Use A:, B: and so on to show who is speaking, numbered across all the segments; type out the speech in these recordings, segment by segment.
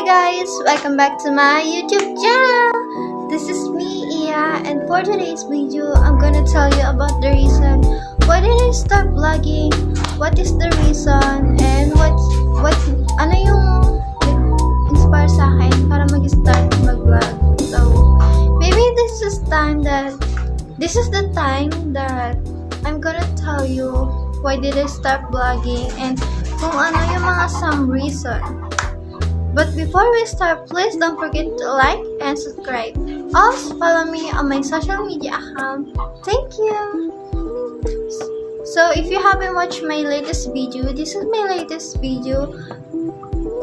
A: guys! Welcome back to my YouTube channel! This is me, Iya, and for today's video, I'm gonna tell you about the reason why did I start vlogging, what is the reason, and ano yung inspire sa akin para mag-start mag-vlog. So, maybe this is the time that I'm gonna tell you why did I start vlogging and kung ano yung mga some reason. But before we start, please don't forget to like and subscribe. Also, follow me on my social media account. Thank you! So, if you haven't watched my latest video, this is my latest video.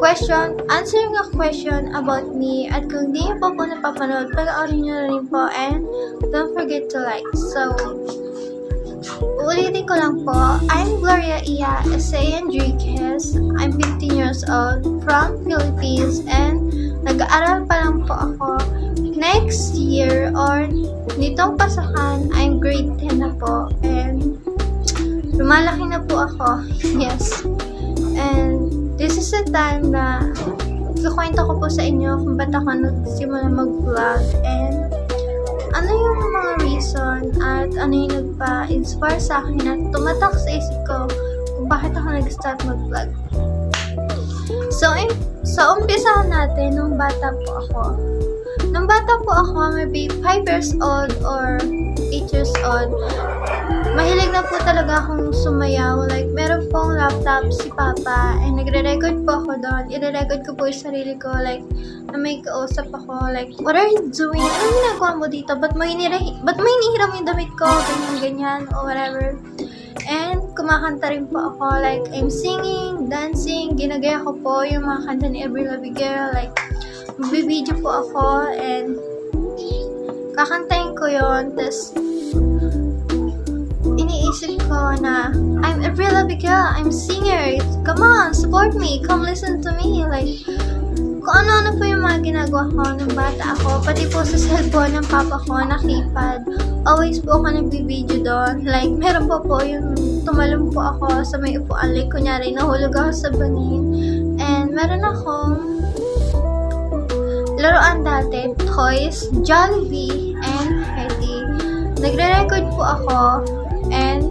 A: Answering a question about me. At kung di nyo pa po napapanood, panoorin nyo rin po and don't forget to like. So, ulitin ko lang po, I'm Gloria Iya S.A. Enriquez. I'm 15 years old from Philippines and nag-aaral pa lang po ako. Next year or nitong pasakan, I'm grade 10 na po and lumalaki na po ako. Yes. And this is the time na ikukwento ko po sa inyo kung ba't ako nagsimula mag-vlog and ano yung mga reason at ano yung nagpa-inspire sa akin at tumatak sa isip ko kung bakit ako nag-start mag-vlog. So umpisahan natin nung bata po ako. Nung bata po ako, maybe 5 years old or 8 years old, mahilig na po talaga akong sumayaw. Like, meron pong laptop si Papa and nagre-record po ako doon. I-record ko po yung sarili ko. Like, na may kausap ako. Like, what are you doing? Ano ginagawa mo dito? Ba't mo hinihiram yung damit ko? Ganyan, or whatever. And, kumakanta rin po ako. Like, I'm singing, dancing, ginagaya ko po yung mga kanta ni Avril Lavigne. Like, magbibideo po ako and kakantayin ko yon. Tapos, iniisip ko na, I'm Avril Lavigne, I'm singer. Come on, support me. Come listen to me. Like, kung ano-ano po yung mga ginagawa ko nung bata ako. Pati po sa cellphone ng papa ko na keypad. Always po ako nagbibideo doon. Like, meron po yung tumalong po ako sa may upuan. Like, kunyari, nahulog ako sa bangin. And meron akong laruan dati, toys, Jollibee, and Hetty. Nagre-record po ako, and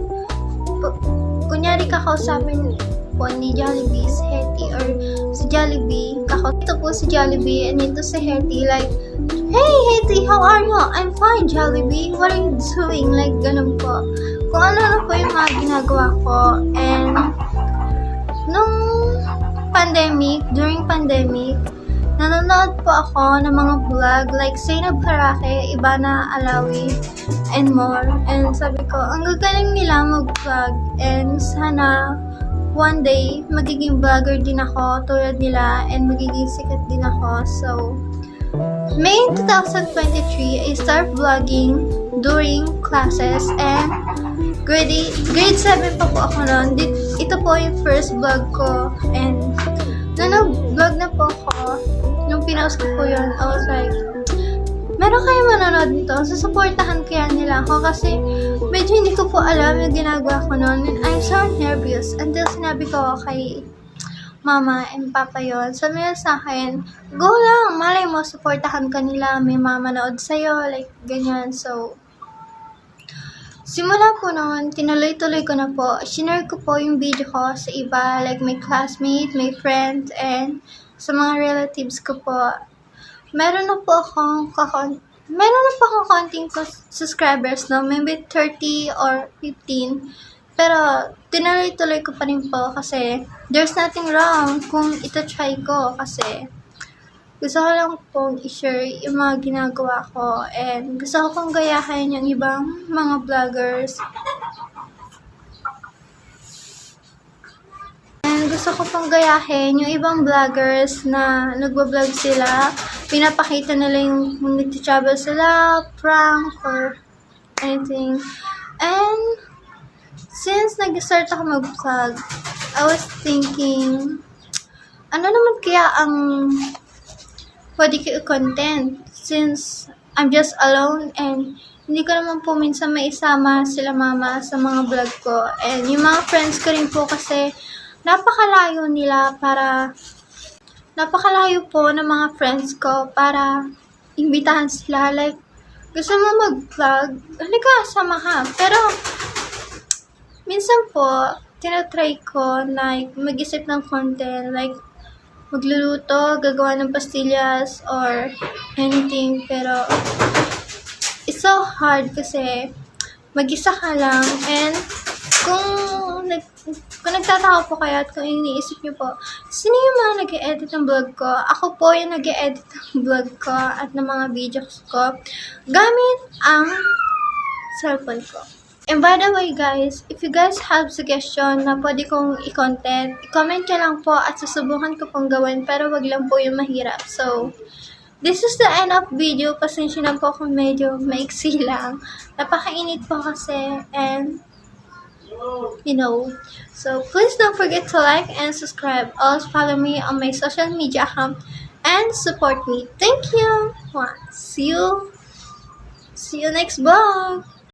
A: kunyari kakausapin po ni Jollibee si Hetty, or si Jollibee, ito po si Jollibee, and ito si Hetty, like, hey Hetty, how are you? I'm fine, Jollibee. What are you doing? Like, ganun po. Kung ano-ano po yung mga ginagawa ko, and during pandemic, nanonood po ako ng mga vlog like Zainab Harake, Ivana Alawi, and more. And sabi ko, ang gagaling nila mag-vlog and sana one day magiging vlogger din ako tulad nila and magiging sikat din ako. So, May 2023, I start vlogging during classes and grade 7 pa po ako noon. Ito po yung first vlog ko and nag-vlog na po ako. Nung pinost ko po yun, I was like, meron kayong manonood nito, susuportahan kaya nila ako kasi medyo hindi ko po alam yung ginagawa ko noon and I'm so nervous until sinabi ko kay mama and papa yun. Sabi nila sa akin, go lang, malay mo, suportahan ka nila, may mamanood sa'yo, like ganyan. So, simula po noon, tinuloy-tuloy ko na po. Shinare ko po yung video ko sa iba, like my classmate, my friend, and sa mga relatives ko po. Meron na po akong konting subscribers, no? Maybe 30 or 15. Pero, tinuloy-tuloy ko pa rin po kasi there's nothing wrong kung ito-try ko kasi gusto ko lang pong i-share yung mga ginagawa ko and gusto ko pong gayahin yung ibang mga vloggers. And gusto ko pong gayahin yung ibang vloggers na nagbablog sila. Pinapakita nila yung nag-travel sila, prank, or anything. And since nag-start ako mag-vlog, I was thinking, ano naman kaya ang pwede ko i-content since I'm just alone and hindi ko naman po minsan maisama sila mama sa mga vlog ko. And yung mga friends ko rin po kasi napakalayo nila para napakalayo po ng mga friends ko para imbitahan sila. Like, gusto mo mag-vlog? Halika, sama ka. Pero, minsan po, tinatry ko like mag-isip ng content, like magluluto, gagawa ng pastillas or anything. Pero it's so hard kasi mag-isa ka lang, and kung nagtataka po kayo at kung iniisip niyo po, sino yung mga nag-e-edit ng vlog ko? Ako po yung nag-e-edit ng vlog ko at ng mga videos ko gamit ang cellphone ko. And by the way guys, if you guys have suggestion na pwede kong i-content, i-comment nyo lang po at susubukan ko pong gawin, pero wag lang po yung mahirap. So, this is the end of video. Pasensya na po kung medyo maiksi lang. Napakainit po kasi, and so please don't forget to like and subscribe. Also follow me on my social media account and support me. Thank you. See you next vlog.